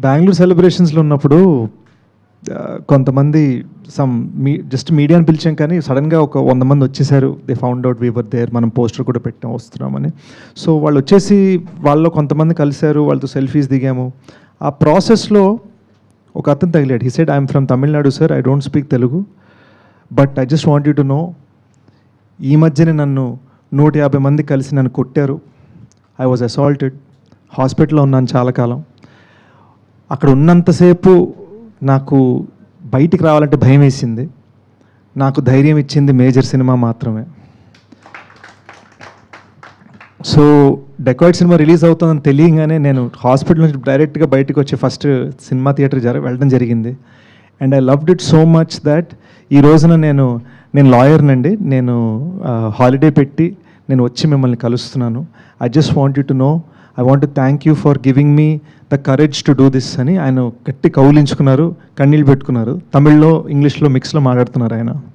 బెంగళూరు సెలబ్రేషన్స్లో ఉన్నప్పుడు కొంతమంది జస్ట్ మీడియాని పిలిచాం, కానీ సడన్గా ఒక 100 మంది వచ్చేసారు. They found out we were there, మనం పోస్టర్ కూడా పెట్టాం వస్తున్నామని. సో వాళ్ళు వచ్చేసి వాళ్ళలో కొంతమంది కలిశారు, వాళ్ళతో సెల్ఫీస్ దిగాము. ఆ ప్రాసెస్లో ఒక అతను తగిలాడు. He said, I'm from Tamil Nadu sir, I don't speak Telugu, but I just want you to know, ఈ మధ్యనే నన్ను 150 మంది కలిసి నన్ను కొట్టారు. ఐ వాజ్ అసాల్టెడ్, హాస్పిటల్లో ఉన్నాను చాలా కాలం. అక్కడ ఉన్నంతసేపు నాకు బయటికి రావాలంటే భయం వేసింది. నాకు ధైర్యం ఇచ్చింది మేజర్ సినిమా మాత్రమే. సో డెకాయిడ్ సినిమా రిలీజ్ అవుతుందని తెలియగానే నేను హాస్పిటల్ నుంచి డైరెక్ట్గా బయటకు వచ్చి ఫస్ట్ సినిమా థియేటర్ వెళ్ళడం జరిగింది. And I loved it so much that ఈ రోజున నేను లాయర్నండి. నేను హాలిడే పెట్టి నేను వచ్చి మిమ్మల్ని కలుస్తున్నాను. I just want you to know, I want to thank you for giving me the courage to do this అని ఆయన గట్టి కౌలించుకున్నారు, కన్నీళ్ళు పెట్టుకున్నారు. తమిళ్లో ఇంగ్లీష్లో మిక్స్లో మాట్లాడుతున్నారు ఆయన.